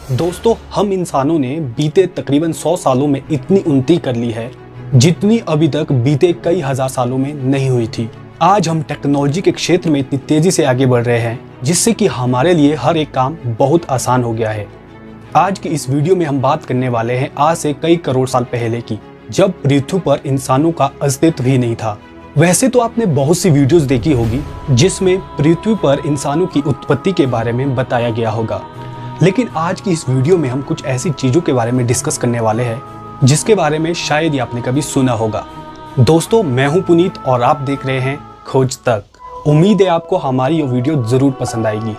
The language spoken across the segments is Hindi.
दोस्तों, हम इंसानों ने बीते तकरीबन 100 सालों में इतनी उन्नति कर ली है जितनी अभी तक बीते कई हजार सालों में नहीं हुई थी। आज हम टेक्नोलॉजी के क्षेत्र में इतनी तेजी से आगे बढ़ रहे हैं जिससे कि हमारे लिए हर एक काम बहुत आसान हो गया है। आज की इस वीडियो में हम बात करने वाले हैं आज से कई करोड़ साल पहले की, जब पृथ्वी पर इंसानों का अस्तित्व भी नहीं था। वैसे तो आपने बहुत सी वीडियोस देखी होगी जिसमें पृथ्वी पर इंसानों की उत्पत्ति के बारे में बताया गया होगा, लेकिन आज की इस वीडियो में हम कुछ ऐसी चीजों के बारे में डिस्कस करने वाले हैं जिसके बारे में शायद ही आपने कभी सुना होगा। दोस्तों, मैं हूं पुनीत और आप देख रहे हैं खोज तक। उम्मीद है आपको हमारी ये वीडियो जरूर पसंद आएगी।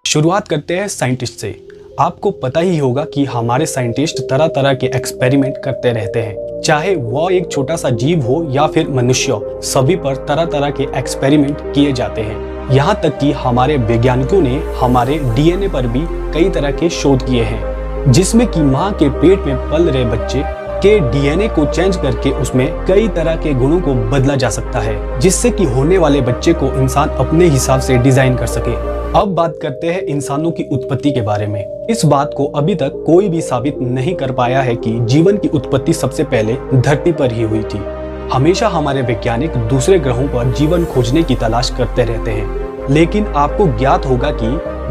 शुरुआत करते हैं साइंटिस्ट से। आपको पता ही होगा कि हमारे साइंटिस्ट तरह तरह के एक्सपेरिमेंट करते रहते हैं, चाहे वह एक छोटा सा जीव हो या फिर मनुष्य हो, सभी पर तरह तरह के एक्सपेरिमेंट किए जाते हैं। यहाँ तक कि हमारे वैज्ञानिकों ने हमारे डीएनए पर भी कई तरह के शोध किए हैं, जिसमें कि माँ के पेट में पल रहे बच्चे के डीएनए को चेंज करके उसमें कई तरह के गुणों को बदला जा सकता है, जिससे कि होने वाले बच्चे को इंसान अपने हिसाब से डिजाइन कर सके। अब बात करते हैं इंसानों की उत्पत्ति के बारे में। इस बात को अभी तक कोई भी साबित नहीं कर पाया है कि जीवन की उत्पत्ति सबसे पहले धरती पर ही हुई थी। हमेशा हमारे वैज्ञानिक दूसरे ग्रहों पर जीवन खोजने की तलाश करते रहते हैं, लेकिन आपको ज्ञात होगा कि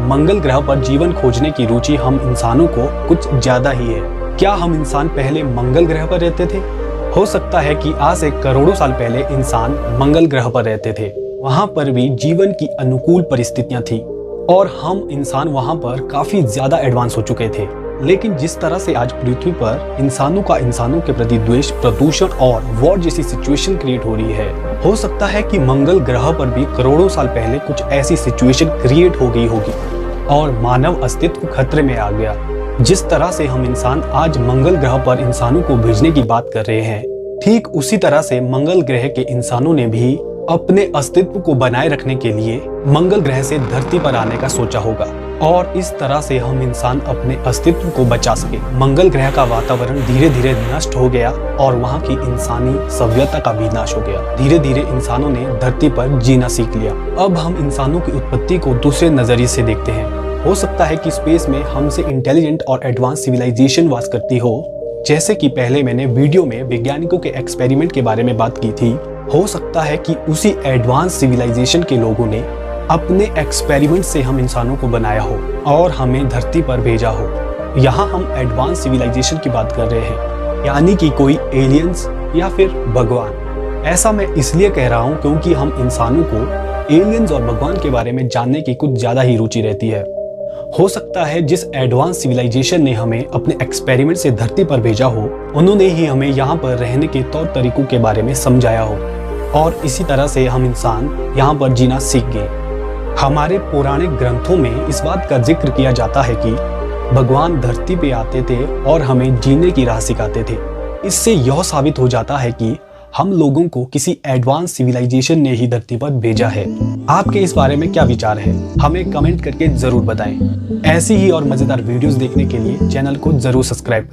मंगल ग्रह पर जीवन खोजने की रुचि हम इंसानों को कुछ ज्यादा ही है। क्या हम इंसान पहले मंगल ग्रह पर रहते थे? हो सकता है कि आज से करोड़ों साल पहले इंसान मंगल ग्रह पर रहते थे। वहां पर भी जीवन की अनुकूल परिस्थितियां थी और हम इंसान वहां पर काफी ज्यादा एडवांस हो चुके थे। लेकिन जिस तरह से आज पृथ्वी पर इंसानों का इंसानों के प्रति द्वेष, प्रदूषण और वॉर जैसी सिचुएशन क्रिएट हो रही है, हो सकता है कि मंगल ग्रह पर भी करोड़ों साल पहले कुछ ऐसी सिचुएशन क्रिएट हो गई होगी और मानव अस्तित्व खतरे में आ गया। जिस तरह से हम इंसान आज मंगल ग्रह पर इंसानों को भेजने की बात कर रहे हैं, ठीक उसी तरह से मंगल ग्रह के इंसानों ने भी अपने अस्तित्व को बनाए रखने के लिए मंगल ग्रह से धरती पर आने का सोचा होगा और इस तरह से हम इंसान अपने अस्तित्व को बचा सके। मंगल ग्रह का वातावरण धीरे धीरे नष्ट हो गया और वहाँ की इंसानी सभ्यता का भी नाश हो गया। धीरे धीरे इंसानों ने धरती पर जीना सीख लिया। अब हम इंसानों की उत्पत्ति को दूसरे नजरिए से देखते हैं। हो सकता है कि स्पेस में हमसे इंटेलिजेंट और एडवांस सिविलाइजेशन वास करती हो, जैसे कि पहले मैंने वीडियो में वैज्ञानिकों के एक्सपेरिमेंट के बारे में बात की थी। हो सकता है कि उसी एडवांस सिविलाइजेशन के लोगों ने अपने एक्सपेरिमेंट से हम इंसानों को बनाया हो और हमें धरती पर भेजा हो। यहाँ हम एडवांस सिविलाइजेशन की बात कर रहे हैं, यानी कि कोई एलियंस या फिर भगवान। ऐसा मैं इसलिए कह रहा हूँ क्योंकि हम इंसानों को एलियंस और भगवान के बारे में जानने की कुछ ज्यादा ही रुचि रहती है। हो सकता है जिस एडवांस सिविलाइजेशन ने हमें अपने एक्सपेरिमेंट से धरती पर भेजा हो, उन्होंने ही हमें यहाँ पर रहने के तौर तरीकों के बारे में समझाया हो और इसी तरह से हम इंसान यहाँ पर जीना सीख गए। हमारे पौराणिक ग्रंथों में इस बात का जिक्र किया जाता है कि भगवान धरती पे आते थे और हमें जीने की राह सिखाते थे। इससे यह साबित हो जाता है कि हम लोगों को किसी एडवांस सिविलाइजेशन ने ही धरती पर भेजा है। आपके इस बारे में क्या विचार है, हमें कमेंट करके जरूर बताएं। ऐसी ही और मजेदार वीडियोस देखने के लिए चैनल को जरूर सब्सक्राइब करें।